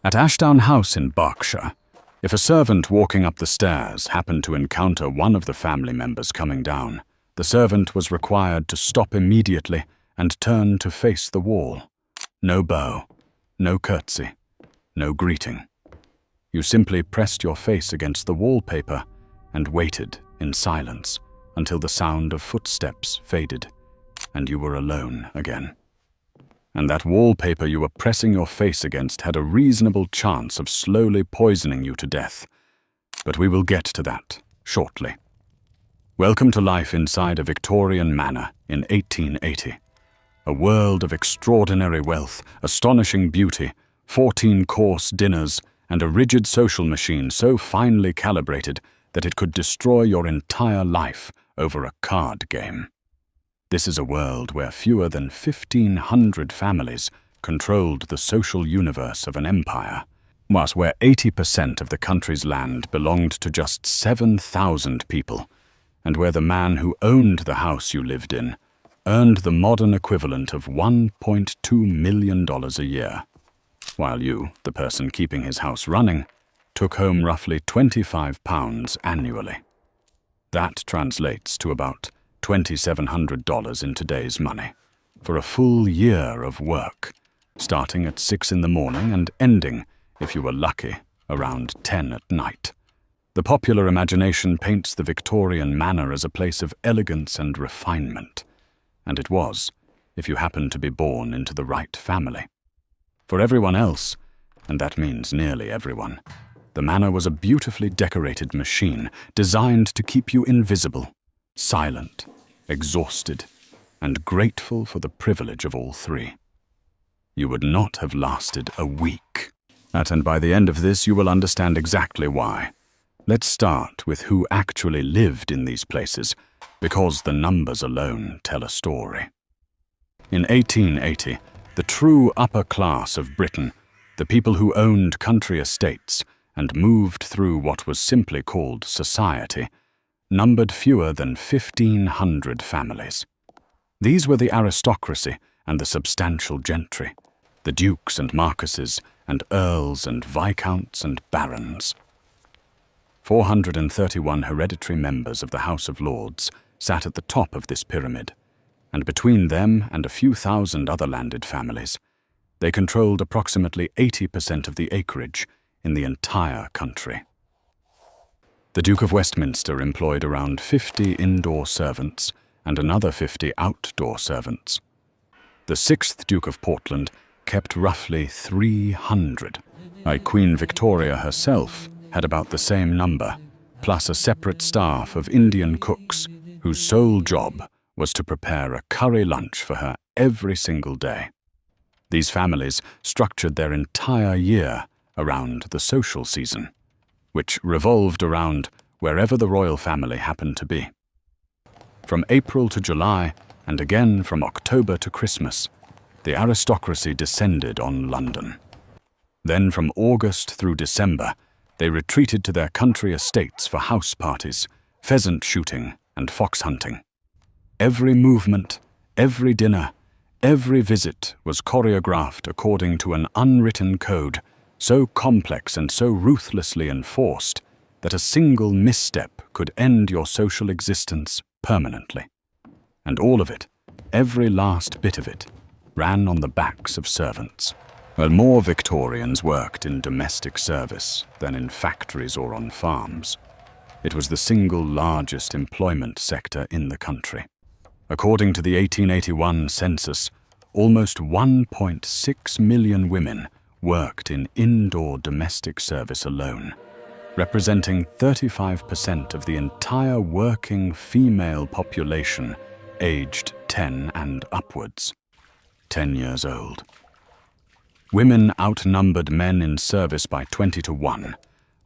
At Ashdown House in Berkshire, if a servant walking up the stairs happened to encounter one of the family members coming down, the servant was required to stop immediately and turn to face the wall. No bow, no curtsy, no greeting. You simply pressed your face against the wallpaper and waited in silence until the sound of footsteps faded and you were alone again. And that wallpaper you were pressing your face against had a reasonable chance of slowly poisoning you to death. But we will get to that shortly. Welcome to life inside a Victorian manor in 1880. A world of extraordinary wealth, astonishing beauty, 14-course dinners, and a rigid social machine so finely calibrated that it could destroy your entire life over a card game. This is a world where fewer than 1,500 families controlled the social universe of an empire, whilst where 80% of the country's land belonged to just 7,000 people, and where the man who owned the house you lived in earned the modern equivalent of $1.2 million a year, while you, the person keeping his house running, took home roughly £25 annually. That translates to about $2,700 in today's money, for a full year of work, starting at 6 in the morning and ending, if you were lucky, around 10 at night. The popular imagination paints the Victorian Manor as a place of elegance and refinement, and it was, if you happened to be born into the right family. For everyone else, and that means nearly everyone, the manor was a beautifully decorated machine designed to keep you invisible, silent, exhausted, and grateful for the privilege of all three. You would not have lasted a week. And by the end of this, you will understand exactly why. Let's start with who actually lived in these places, because the numbers alone tell a story. In 1880, the true upper class of Britain, the people who owned country estates and moved through what was simply called society, numbered fewer than 1,500 families. These were the aristocracy and the substantial gentry, the dukes and marquises and earls and viscounts and barons. 431 hereditary members of the House of Lords sat at the top of this pyramid, and between them and a few thousand other landed families, they controlled approximately 80% of the acreage in the entire country. The Duke of Westminster employed around 50 indoor servants and another 50 outdoor servants. The 6th Duke of Portland kept roughly 300. Queen Victoria herself had about the same number, plus a separate staff of Indian cooks whose sole job was to prepare a curry lunch for her every single day. These families structured their entire year around the social season, which revolved around wherever the royal family happened to be. From April to July, and again from October to Christmas, the aristocracy descended on London. Then from August through December, they retreated to their country estates for house parties, pheasant shooting, and fox hunting. Every movement, every dinner, every visit was choreographed according to an unwritten code, so complex and so ruthlessly enforced that a single misstep could end your social existence permanently. And all of it, every last bit of it, ran on the backs of servants. Well, more Victorians worked in domestic service than in factories or on farms. It was the single largest employment sector in the country. According to the 1881 census, almost 1.6 million women worked in indoor domestic service alone, representing 35% of the entire working female population aged 10 and upwards, 10 years old. Women outnumbered men in service by 20 to 1,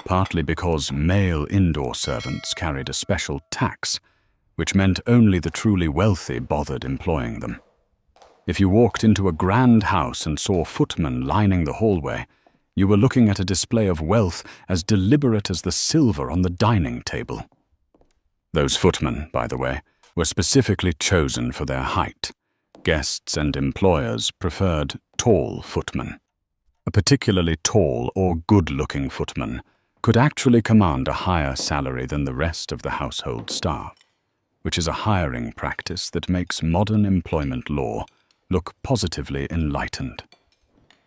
partly because male indoor servants carried a special tax, which meant only the truly wealthy bothered employing them. If you walked into a grand house and saw footmen lining the hallway, you were looking at a display of wealth as deliberate as the silver on the dining table. Those footmen, by the way, were specifically chosen for their height. Guests and employers preferred tall footmen. A particularly tall or good-looking footman could actually command a higher salary than the rest of the household staff, which is a hiring practice that makes modern employment law look positively enlightened.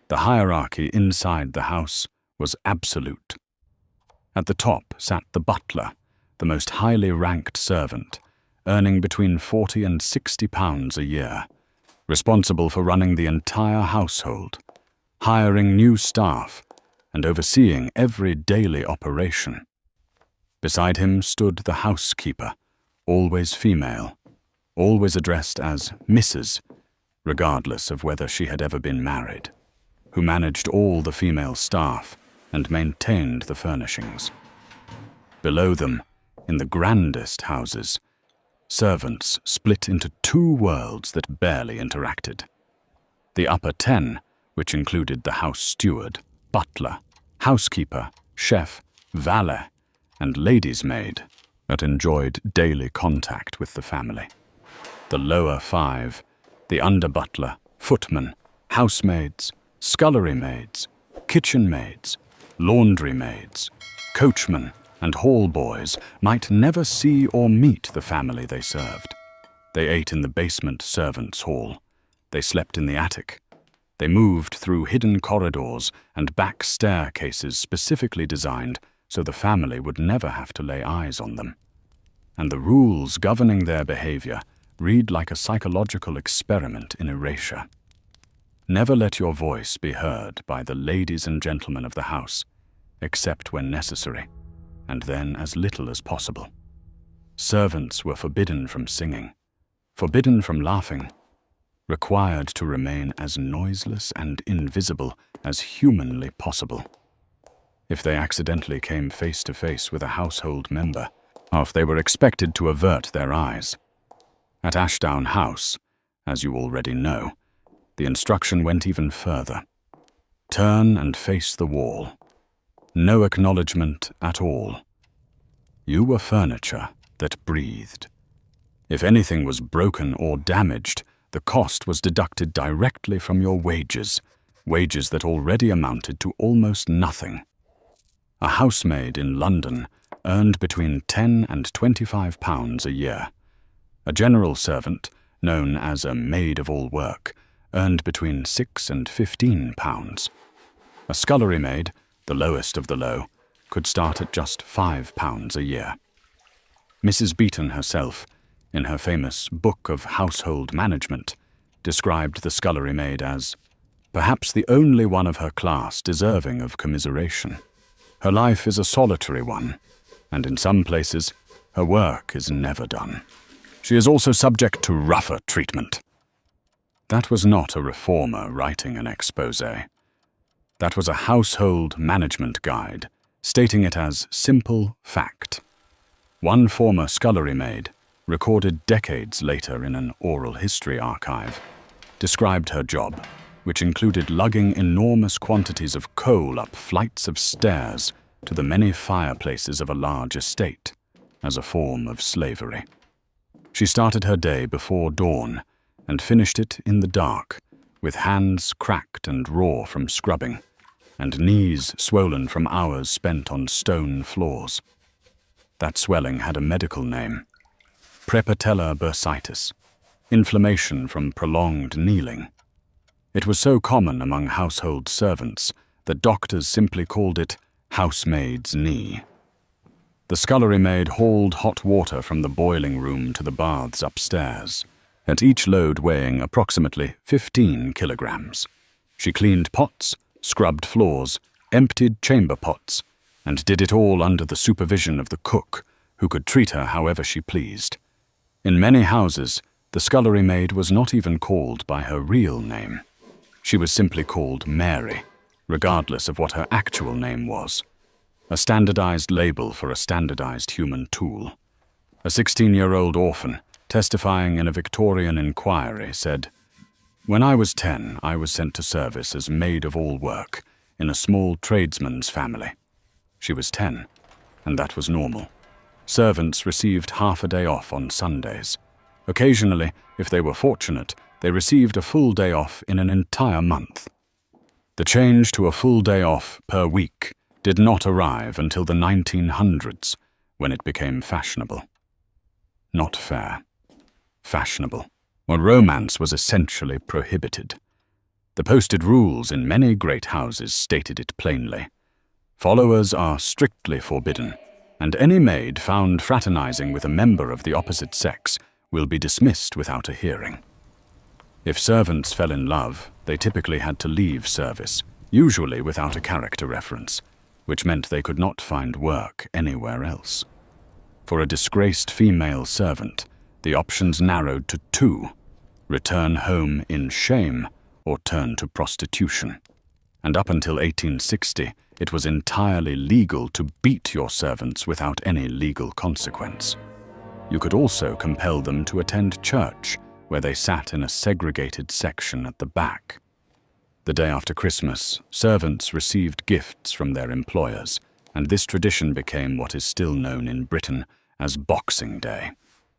The hierarchy inside the house was absolute. At the top sat the butler, the most highly ranked servant, earning between £40 and £60 a year, responsible for running the entire household, hiring new staff, and overseeing every daily operation. Beside him stood the housekeeper, always female, always addressed as Mrs., regardless of whether she had ever been married, who managed all the female staff and maintained the furnishings. Below them, in the grandest houses, servants split into two worlds that barely interacted. The upper 10, which included the house steward, butler, housekeeper, chef, valet, and lady's maid, that enjoyed daily contact with the family. The lower 5, the under-butler, footman, housemaids, scullery maids, kitchen maids, laundry maids, coachmen, and hall boys might never see or meet the family they served. They ate in the basement servants' hall. They slept in the attic. They moved through hidden corridors and back staircases specifically designed so the family would never have to lay eyes on them. And the rules governing their behavior read like a psychological experiment in erasure. Never let your voice be heard by the ladies and gentlemen of the house, except when necessary, and then as little as possible. Servants were forbidden from singing, forbidden from laughing, required to remain as noiseless and invisible as humanly possible. If they accidentally came face to face with a household member, they were expected to avert their eyes. At Ashdown House, as you already know, the instruction went even further. Turn and face the wall. No acknowledgement at all. You were furniture that breathed. If anything was broken or damaged, the cost was deducted directly from your wages, wages that already amounted to almost nothing. A housemaid in London earned between £10 and £25 a year. A general servant, known as a maid-of-all-work, earned between £6 and £15. A scullery maid, the lowest of the low, could start at just £5 a year. Mrs. Beeton herself, in her famous Book of Household Management, described the scullery maid as perhaps the only one of her class deserving of commiseration. Her life is a solitary one, and in some places, her work is never done. She is also subject to rougher treatment. That was not a reformer writing an exposé. That was a household management guide, stating it as simple fact. One former scullery maid, recorded decades later in an oral history archive, described her job, which included lugging enormous quantities of coal up flights of stairs to the many fireplaces of a large estate, as a form of slavery. She started her day before dawn and finished it in the dark, with hands cracked and raw from scrubbing, and knees swollen from hours spent on stone floors. That swelling had a medical name: prepatellar bursitis, inflammation from prolonged kneeling. It was so common among household servants that doctors simply called it housemaid's knee. The scullery maid hauled hot water from the boiling room to the baths upstairs, at each load weighing approximately 15 kilograms. She cleaned pots, scrubbed floors, emptied chamber pots, and did it all under the supervision of the cook, who could treat her however she pleased. In many houses, the scullery maid was not even called by her real name. She was simply called Mary, regardless of what her actual name was. A standardized label for a standardized human tool. A 16-year-old orphan, testifying in a Victorian inquiry, said, "When I was 10, I was sent to service as maid-of-all-work in a small tradesman's family." She was 10, and that was normal. Servants received half a day off on Sundays. Occasionally, if they were fortunate, they received a full day off in an entire month. The change to a full day off per week did not arrive until the 1900s, when it became fashionable. Not fair. Fashionable, where romance was essentially prohibited. The posted rules in many great houses stated it plainly. Followers are strictly forbidden, and any maid found fraternizing with a member of the opposite sex will be dismissed without a hearing. If servants fell in love, they typically had to leave service, usually without a character reference, which meant they could not find work anywhere else. For a disgraced female servant, the options narrowed to two: return home in shame or turn to prostitution. And up until 1860, it was entirely legal to beat your servants without any legal consequence. You could also compel them to attend church, where they sat in a segregated section at the back. The day after Christmas, servants received gifts from their employers, and this tradition became what is still known in Britain as Boxing Day,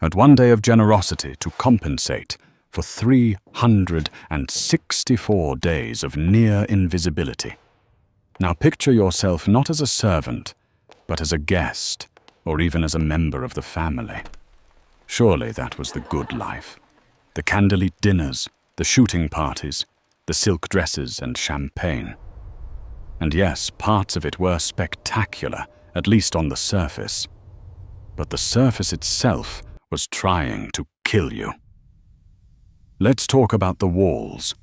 at one day of generosity to compensate for 364 days of near invisibility. Now picture yourself not as a servant, but as a guest, or even as a member of the family. Surely that was the good life. The candlelit dinners, the shooting parties, the silk dresses and champagne. And yes, parts of it were spectacular, at least on the surface. But the surface itself was trying to kill you. Let's talk about the walls.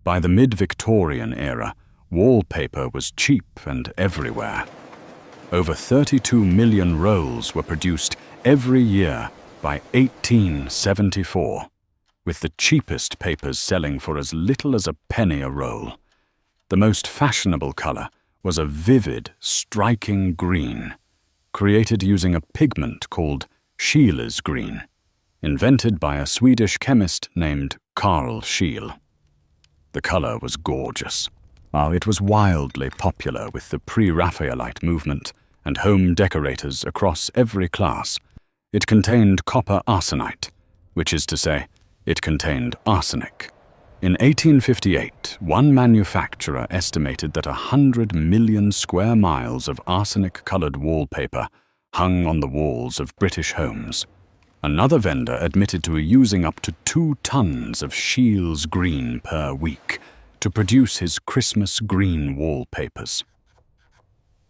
By the mid-Victorian era, wallpaper was cheap and everywhere. Over 32 million rolls were produced every year by 1874, with the cheapest papers selling for as little as a penny a roll. The most fashionable color was a vivid, striking green, created using a pigment called Scheele's green, invented by a Swedish chemist named Carl Scheele. The color was gorgeous. It was wildly popular with the pre-Raphaelite movement and home decorators across every class. It contained copper arsenite, which is to say, it contained arsenic. In 1858, one manufacturer estimated that 100 million square miles of arsenic-colored wallpaper hung on the walls of British homes. Another vendor admitted to using up to 2 tons of Scheele's green per week to produce his Christmas green wallpapers.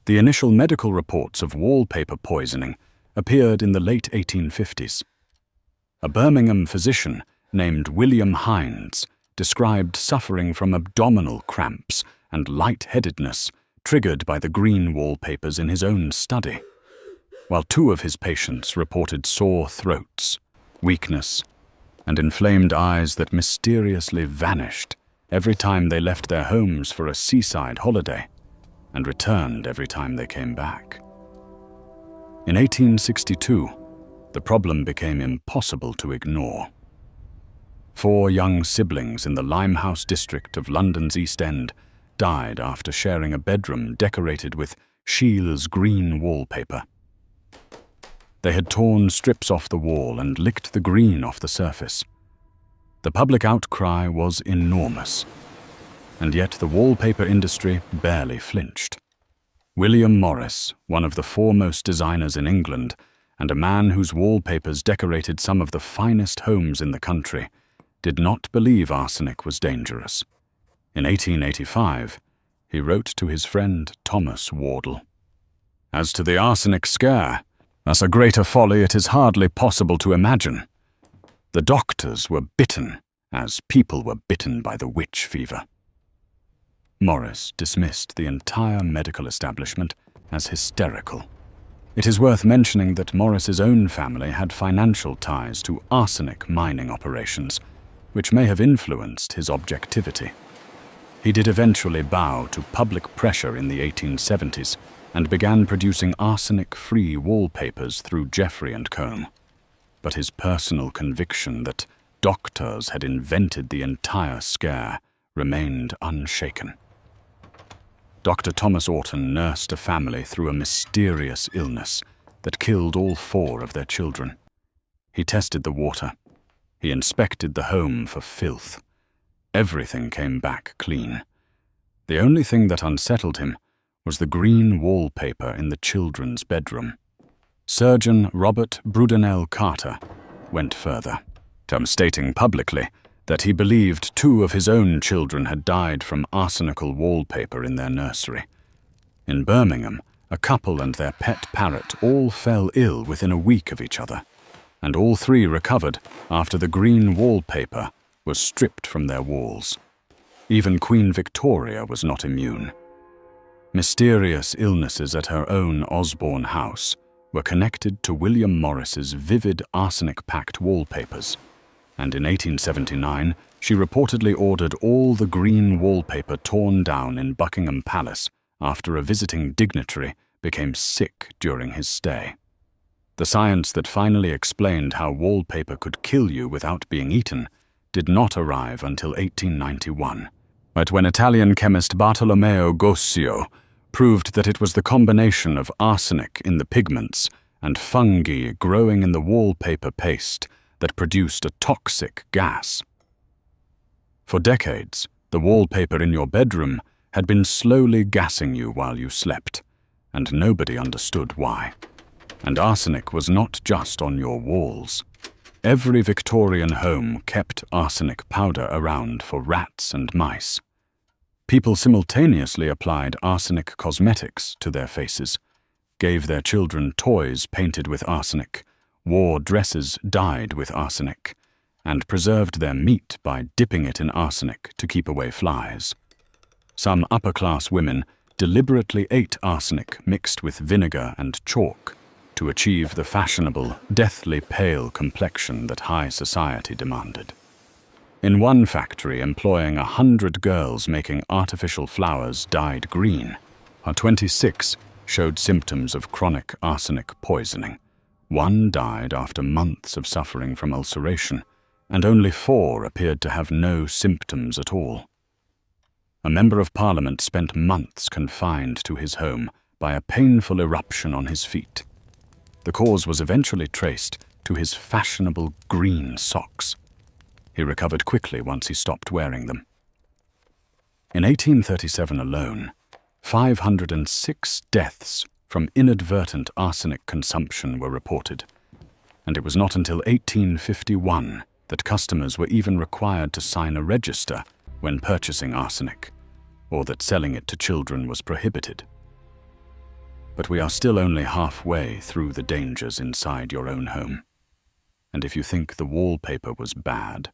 The initial medical reports of wallpaper poisoning appeared in the late 1850s. A Birmingham physician named William Hines described suffering from abdominal cramps and lightheadedness triggered by the green wallpapers in his own study, while 2 of his patients reported sore throats, weakness, and inflamed eyes that mysteriously vanished every time they left their homes for a seaside holiday and returned every time they came back. In 1862, the problem became impossible to ignore. 4 young siblings in the Limehouse district of London's East End died after sharing a bedroom decorated with Scheele's green wallpaper. They had torn strips off the wall and licked the green off the surface. The public outcry was enormous, and yet the wallpaper industry barely flinched. William Morris, one of the foremost designers in England, and a man whose wallpapers decorated some of the finest homes in the country, did not believe arsenic was dangerous. In 1885, he wrote to his friend Thomas Wardle, "As to the arsenic scare, that's a greater folly it is hardly possible to imagine. The doctors were bitten, as people were bitten by the witch fever." Morris dismissed the entire medical establishment as hysterical. It is worth mentioning that Morris's own family had financial ties to arsenic mining operations, which may have influenced his objectivity. He did eventually bow to public pressure in the 1870s and began producing arsenic-free wallpapers through Jeffrey & Co. But his personal conviction that doctors had invented the entire scare remained unshaken. Dr. Thomas Orton nursed a family through a mysterious illness that killed all 4 of their children. He tested the water. He inspected the home for filth. Everything came back clean. The only thing that unsettled him was the green wallpaper in the children's bedroom. Surgeon Robert Brudenell Carter went further, stating publicly that he believed 2 of his own children had died from arsenical wallpaper in their nursery. In Birmingham, a couple and their pet parrot all fell ill within a week of each other, and all 3 recovered after the green wallpaper was stripped from their walls. Even Queen Victoria was not immune. Mysterious illnesses at her own Osborne house were connected to William Morris's vivid arsenic-packed wallpapers, and in 1879 she reportedly ordered all the green wallpaper torn down in Buckingham Palace after a visiting dignitary became sick during his stay. The science that finally explained how wallpaper could kill you without being eaten did not arrive until 1891, but when Italian chemist Bartolomeo Gossio proved that it was the combination of arsenic in the pigments and fungi growing in the wallpaper paste that produced a toxic gas. For decades, the wallpaper in your bedroom had been slowly gassing you while you slept, and nobody understood why. And arsenic was not just on your walls. Every Victorian home kept arsenic powder around for rats and mice. People simultaneously applied arsenic cosmetics to their faces, gave their children toys painted with arsenic, wore dresses dyed with arsenic, and preserved their meat by dipping it in arsenic to keep away flies. Some upper-class women deliberately ate arsenic mixed with vinegar and chalk to achieve the fashionable, deathly pale complexion that high society demanded. In one factory employing 100 girls making artificial flowers dyed green, 26 showed symptoms of chronic arsenic poisoning. 1 died after months of suffering from ulceration, and only 4 appeared to have no symptoms at all. A member of Parliament spent months confined to his home by a painful eruption on his feet. The cause was eventually traced to his fashionable green socks. He recovered quickly once he stopped wearing them. In 1837 alone, 506 deaths from inadvertent arsenic consumption were reported, and it was not until 1851 that customers were even required to sign a register when purchasing arsenic, or that selling it to children was prohibited. But we are still only halfway through the dangers inside your own home. And if you think the wallpaper was bad,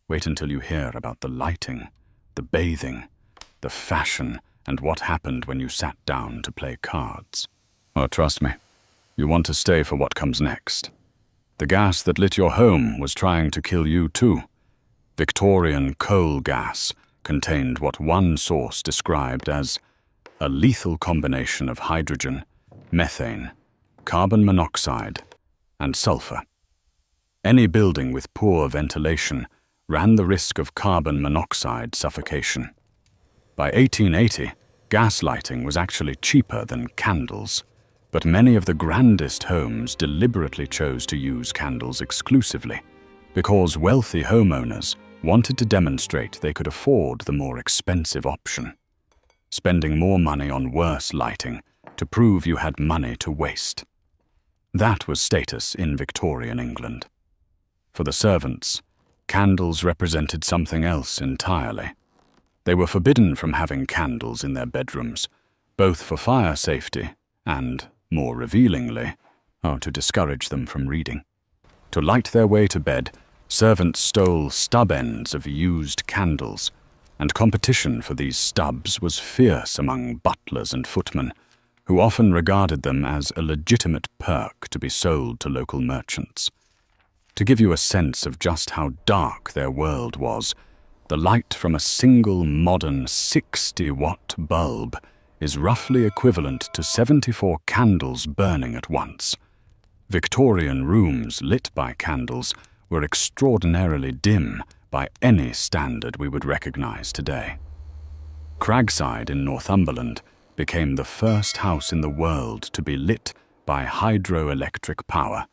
wait until you hear about the lighting, the bathing, the fashion, and what happened when you sat down to play cards. Oh, trust me, you want to stay for what comes next. The gas that lit your home was trying to kill you too. Victorian coal gas contained what one source described as a lethal combination of hydrogen, methane, carbon monoxide, and sulfur. Any building with poor ventilation ran the risk of carbon monoxide suffocation. By 1880, gas lighting was actually cheaper than candles, but many of the grandest homes deliberately chose to use candles exclusively because wealthy homeowners wanted to demonstrate they could afford the more expensive option, spending more money on worse lighting to prove you had money to waste. That was status in Victorian England. For the servants, candles represented something else entirely. They were forbidden from having candles in their bedrooms, both for fire safety and, more revealingly, to discourage them from reading. To light their way to bed, servants stole stub ends of used candles, and competition for these stubs was fierce among butlers and footmen, who often regarded them as a legitimate perk to be sold to local merchants. To give you a sense of just how dark their world was, the light from a single modern 60-watt bulb is roughly equivalent to 74 candles burning at once. Victorian rooms lit by candles were extraordinarily dim by any standard we would recognize today. Cragside in Northumberland became the first house in the world to be lit by hydroelectric power,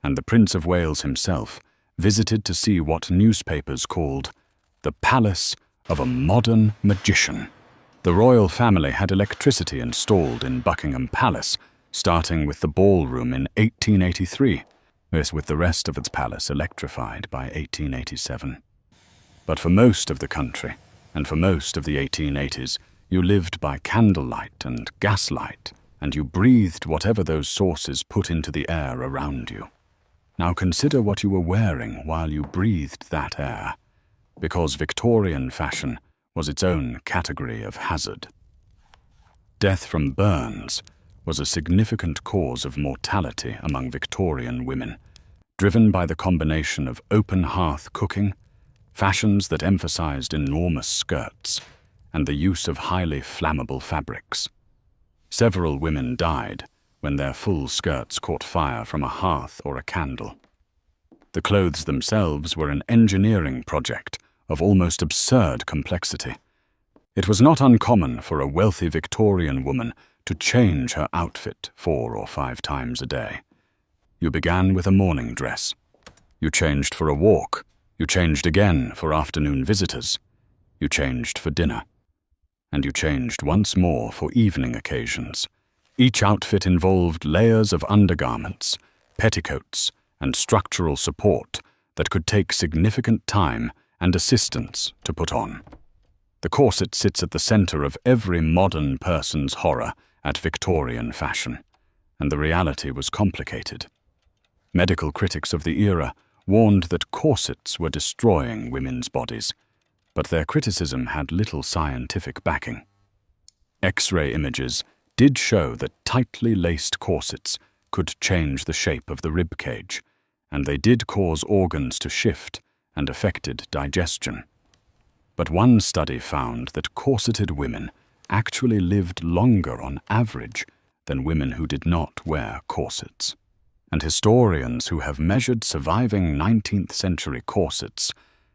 and the Prince of Wales himself visited to see what newspapers called the palace of a modern magician. The royal family had electricity installed in Buckingham Palace, starting with the ballroom in 1883, with the rest of its palace electrified by 1887. But for most of the country, and for most of the 1880s, you lived by candlelight and gaslight, and you breathed whatever those sources put into the air around you. Now consider what you were wearing while you breathed that air, because Victorian fashion was its own category of hazard. Death from burns was a significant cause of mortality among Victorian women, driven by the combination of open-hearth cooking, fashions that emphasized enormous skirts, and the use of highly flammable fabrics. Several women died when their full skirts caught fire from a hearth or a candle. The clothes themselves were an engineering project of almost absurd complexity. It was not uncommon for a wealthy Victorian woman to change her outfit 4 or 5 times a day. You began with a morning dress. You changed for a walk. You changed again for afternoon visitors. You changed for dinner. And you changed once more for evening occasions. Each outfit involved layers of undergarments, petticoats, and structural support that could take significant time and assistance to put on. The corset sits at the center of every modern person's horror at Victorian fashion, and the reality was complicated. Medical critics of the era warned that corsets were destroying women's bodies, but their criticism had little scientific backing. X-ray images did show that tightly laced corsets could change the shape of the rib cage, and they did cause organs to shift and affected digestion. But one study found that corseted women actually lived longer on average than women who did not wear corsets. And historians who have measured surviving 19th century corsets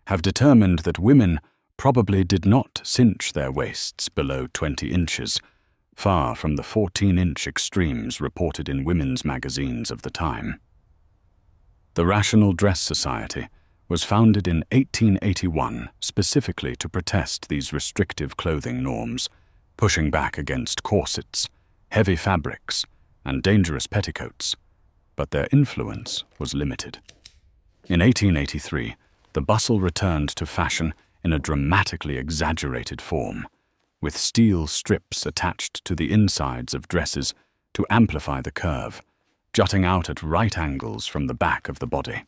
have determined that women probably did not cinch their waists below 20 inches, far from the 14-inch extremes reported in women's magazines of the time. The Rational Dress Society was founded in 1881 specifically to protest these restrictive clothing norms, pushing back against corsets, heavy fabrics, and dangerous petticoats, but their influence was limited. In 1883, the bustle returned to fashion in a dramatically exaggerated form, with steel strips attached to the insides of dresses to amplify the curve, jutting out at right angles from the back of the body.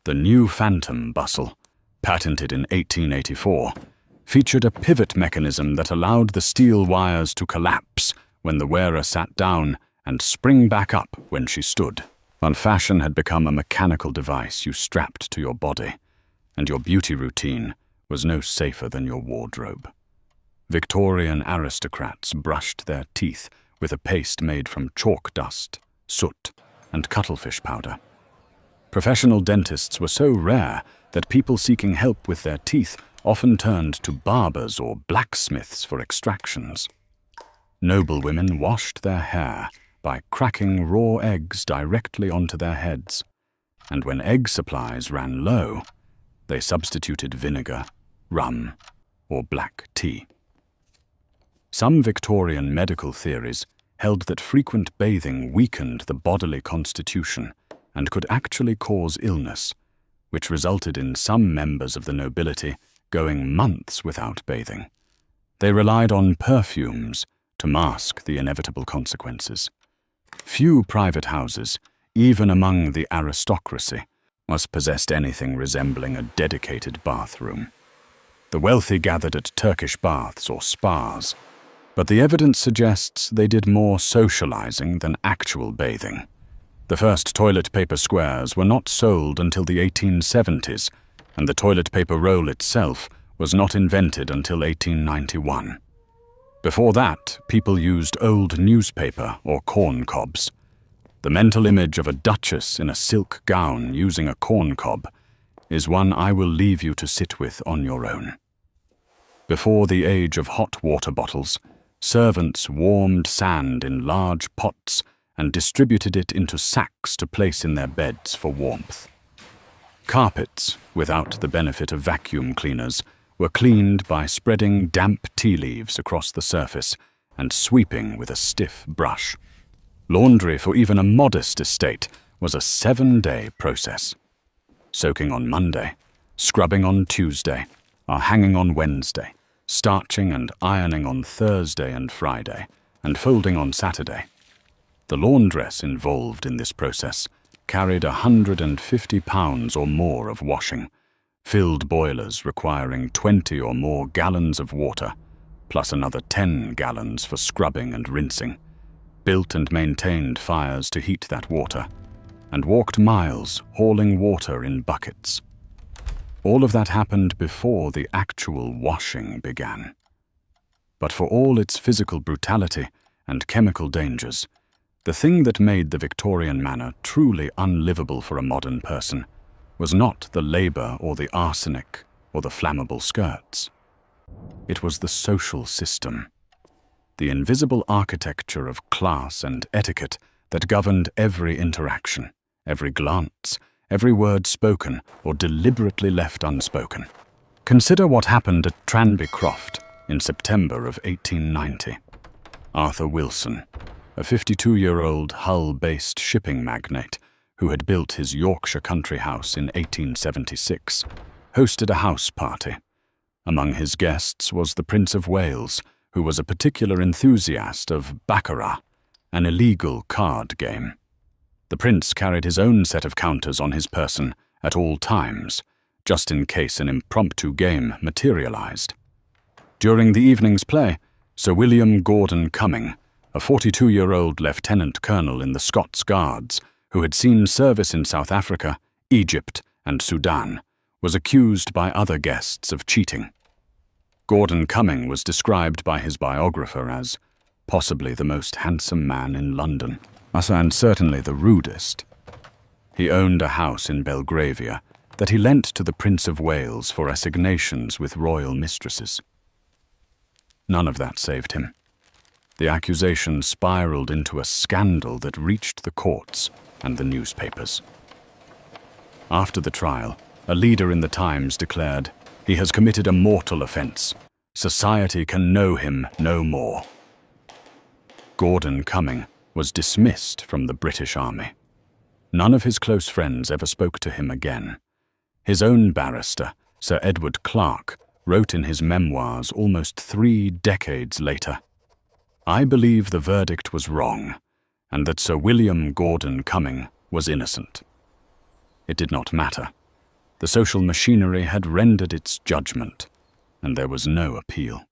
The new Phantom bustle, patented in 1884, featured a pivot mechanism that allowed the steel wires to collapse when the wearer sat down and spring back up when she stood. When fashion had become a mechanical device you strapped to your body, and your beauty routine was no safer than your wardrobe. Victorian aristocrats brushed their teeth with a paste made from chalk dust, soot, and cuttlefish powder. Professional dentists were so rare that people seeking help with their teeth often turned to barbers or blacksmiths for extractions. Noblewomen washed their hair by cracking raw eggs directly onto their heads, and when egg supplies ran low, they substituted vinegar, rum, or black tea. Some Victorian medical theories held that frequent bathing weakened the bodily constitution and could actually cause illness, which resulted in some members of the nobility going months without bathing. They relied on perfumes to mask the inevitable consequences. Few private houses, even among the aristocracy, possessed anything resembling a dedicated bathroom. The wealthy gathered at Turkish baths or spas, but the evidence suggests they did more socializing than actual bathing. The first toilet paper squares were not sold until the 1870s, and the toilet paper roll itself was not invented until 1891. Before that, people used old newspaper or corn cobs. The mental image of a duchess in a silk gown using a corn cob is one I will leave you to sit with on your own. Before the age of hot water bottles, servants warmed sand in large pots and distributed it into sacks to place in their beds for warmth. Carpets, without the benefit of vacuum cleaners, were cleaned by spreading damp tea leaves across the surface and sweeping with a stiff brush. Laundry for even a modest estate was a 7-day process. Soaking on Monday, scrubbing on Tuesday, or hanging on Wednesday, starching and ironing on Thursday and Friday, and folding on Saturday. The laundress involved in this process carried 150 pounds or more of washing, filled boilers requiring 20 or more gallons of water, plus another 10 gallons for scrubbing and rinsing, built and maintained fires to heat that water, and walked miles hauling water in buckets. All of that happened before the actual washing began. But for all its physical brutality and chemical dangers, the thing that made the Victorian Manor truly unlivable for a modern person was not the labour or the arsenic or the flammable skirts. It was the social system, the invisible architecture of class and etiquette that governed every interaction, every glance, every word spoken or deliberately left unspoken. Consider what happened at Tranby Croft in September of 1890. Arthur Wilson, a 52-year-old Hull-based shipping magnate who had built his Yorkshire country house in 1876, hosted a house party. Among his guests was the Prince of Wales, who was a particular enthusiast of baccarat, an illegal card game. The prince carried his own set of counters on his person at all times, just in case an impromptu game materialized. During the evening's play, Sir William Gordon Cumming, a 42-year-old lieutenant colonel in the Scots Guards who had seen service in South Africa, Egypt, and Sudan, was accused by other guests of cheating. Gordon Cumming was described by his biographer as possibly the most handsome man in London, and certainly the rudest. He owned a house in Belgravia that he lent to the Prince of Wales for assignations with royal mistresses. None of that saved him. The accusation spiraled into a scandal that reached the courts and the newspapers. After the trial, a leader in the Times declared, "He has committed a mortal offence. Society can know him no more." Gordon Cumming was dismissed from the British Army. None of his close friends ever spoke to him again. His own barrister, Sir Edward Clarke, wrote in his memoirs almost 3 decades later, "I believe the verdict was wrong, and that Sir William Gordon Cumming was innocent." It did not matter. The social machinery had rendered its judgment, and there was no appeal.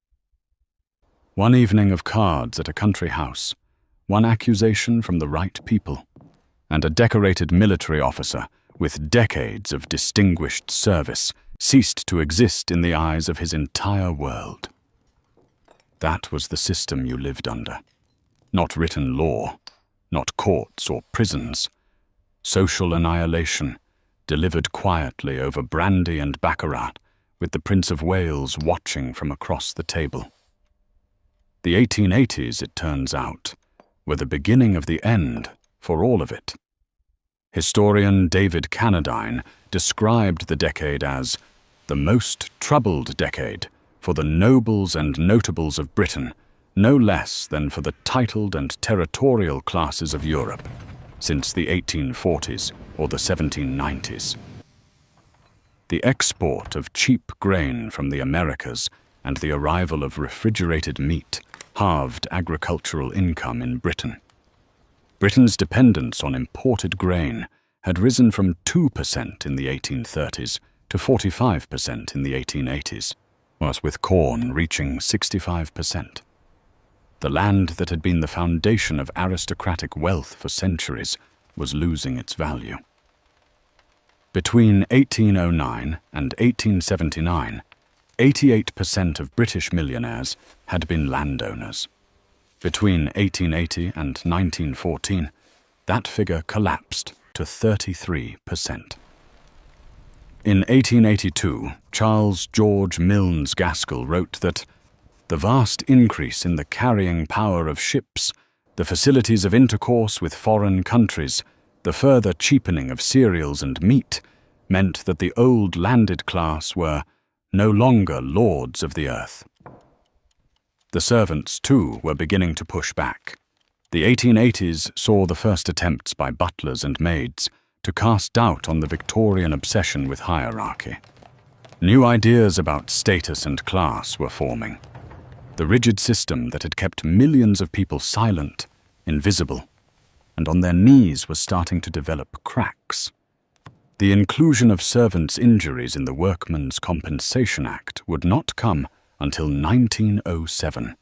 One evening of cards at a country house, one accusation from the right people, and a decorated military officer with decades of distinguished service ceased to exist in the eyes of his entire world. That was the system you lived under. Not written law, not courts or prisons. Social annihilation, delivered quietly over brandy and baccarat, with the Prince of Wales watching from across the table. The 1880s, it turns out, were the beginning of the end for all of it. Historian David Cannadine described the decade as the most troubled decade for the nobles and notables of Britain, no less than for the titled and territorial classes of Europe, since the 1840s or the 1790s. The export of cheap grain from the Americas and the arrival of refrigerated meat halved agricultural income in Britain. Britain's dependence on imported grain had risen from 2% in the 1830s to 45% in the 1880s, whilst with corn reaching 65%. The land that had been the foundation of aristocratic wealth for centuries was losing its value. Between 1809 and 1879, 88% of British millionaires had been landowners. Between 1880 and 1914, that figure collapsed to 33%. In 1882, Charles George Milnes Gaskell wrote that the vast increase in the carrying power of ships, the facilities of intercourse with foreign countries, the further cheapening of cereals and meat meant that the old landed class were no longer lords of the earth. The servants, too, were beginning to push back. The 1880s saw the first attempts by butlers and maids to cast doubt on the Victorian obsession with hierarchy. New ideas about status and class were forming. The rigid system that had kept millions of people silent, invisible, and on their knees was starting to develop cracks. The inclusion of servants' injuries in the Workmen's Compensation Act would not come until 1907,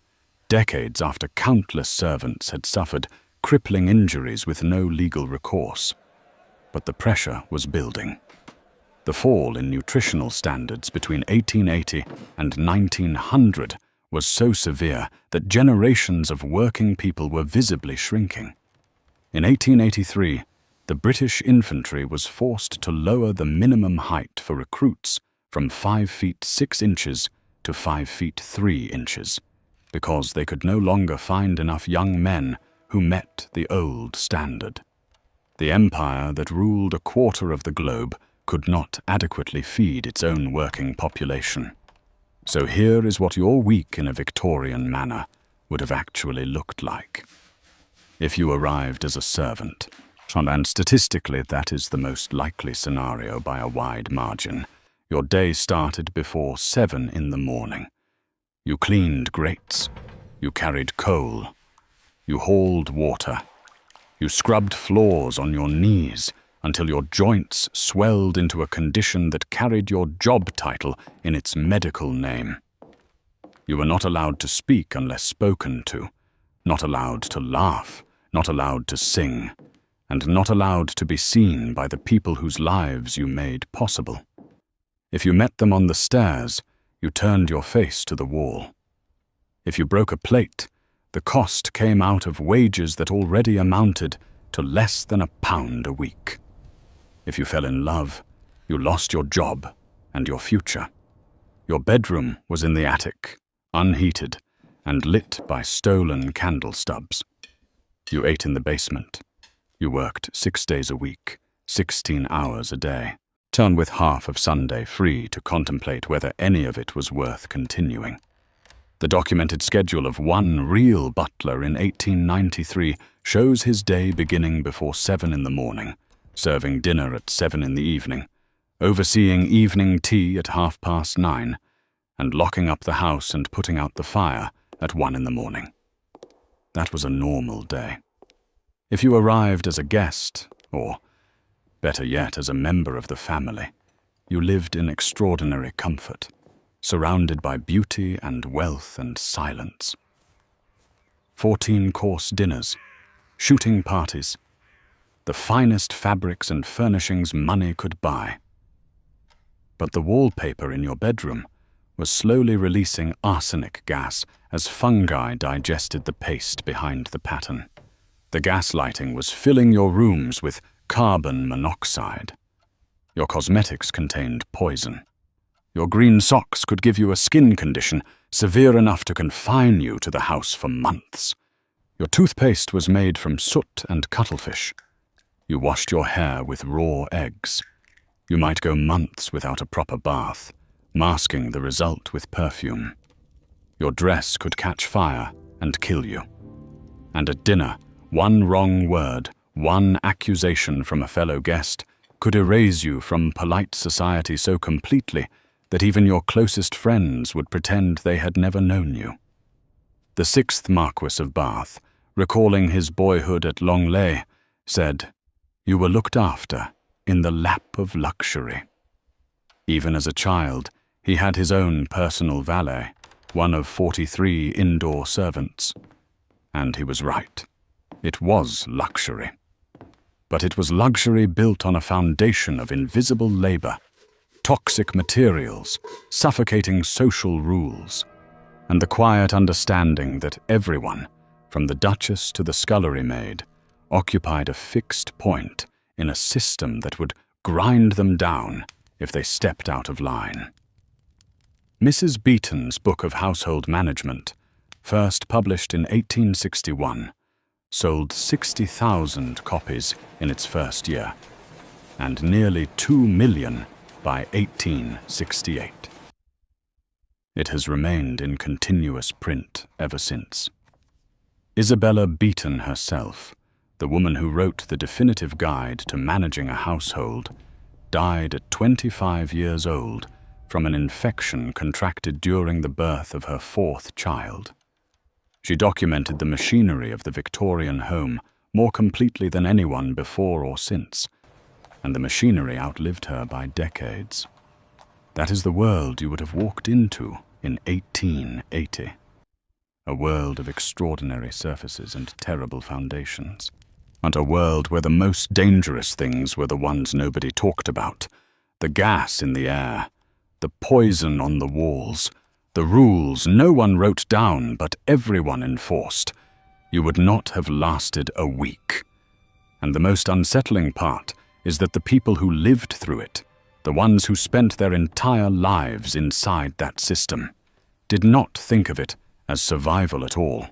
decades after countless servants had suffered crippling injuries with no legal recourse. But the pressure was building. The fall in nutritional standards between 1880 and 1900 was so severe that generations of working people were visibly shrinking. In 1883, the British infantry was forced to lower the minimum height for recruits from 5 feet 6 inches to 5 feet 3 inches, because they could no longer find enough young men who met the old standard. The empire that ruled a quarter of the globe could not adequately feed its own working population. So here is what your week in a Victorian manor would have actually looked like. If you arrived as a servant, and statistically that is the most likely scenario by a wide margin, your day started before 7 in the morning. You cleaned grates, you carried coal, you hauled water, you scrubbed floors on your knees until your joints swelled into a condition that carried your job title in its medical name. You were not allowed to speak unless spoken to, not allowed to laugh, not allowed to sing, and not allowed to be seen by the people whose lives you made possible. If you met them on the stairs, you turned your face to the wall. If you broke a plate, the cost came out of wages that already amounted to less than £1 a week. If you fell in love, you lost your job and your future. Your bedroom was in the attic, unheated, and lit by stolen candle stubs. You ate in the basement. You worked 6 days a week, 16 hours a day, with half of Sunday free to contemplate whether any of it was worth continuing. The documented schedule of one real butler in 1893 shows his day beginning before 7 in the morning, serving dinner at 7 in the evening, overseeing evening tea at 9:30, and locking up the house and putting out the fire at 1 in the morning. That was a normal day. If you arrived as a guest, or better yet, as a member of the family, you lived in extraordinary comfort, surrounded by beauty and wealth and silence. 14-course dinners, shooting parties, the finest fabrics and furnishings money could buy. But the wallpaper in your bedroom was slowly releasing arsenic gas as fungi digested the paste behind the pattern. The gas lighting was filling your rooms with carbon monoxide. Your cosmetics contained poison. Your green socks could give you a skin condition severe enough to confine you to the house for months. Your toothpaste was made from soot and cuttlefish. You washed your hair with raw eggs. You might go months without a proper bath, masking the result with perfume. Your dress could catch fire and kill you. And at dinner, one wrong word, one accusation from a fellow guest could erase you from polite society so completely that even your closest friends would pretend they had never known you. The 6th Marquis of Bath, recalling his boyhood at Longley, said, "You were looked after in the lap of luxury." Even as a child, he had his own personal valet, one of 43 indoor servants. And he was right. It was luxury. But it was luxury built on a foundation of invisible labor, toxic materials, suffocating social rules, and the quiet understanding that everyone, from the Duchess to the scullery maid, occupied a fixed point in a system that would grind them down if they stepped out of line. Mrs. Beeton's Book of Household Management, first published in 1861, sold 60,000 copies in its first year, and nearly 2 million by 1868. It has remained in continuous print ever since. Isabella Beeton herself, the woman who wrote the definitive guide to managing a household, died at 25 years old from an infection contracted during the birth of her fourth child. She documented the machinery of the Victorian home more completely than anyone before or since, and the machinery outlived her by decades. That is the world you would have walked into in 1880. A world of extraordinary surfaces and terrible foundations. And a world where the most dangerous things were the ones nobody talked about. The gas in the air, the poison on the walls, the rules no one wrote down but everyone enforced. You would not have lasted a week. And the most unsettling part is that the people who lived through it, the ones who spent their entire lives inside that system, did not think of it as survival at all.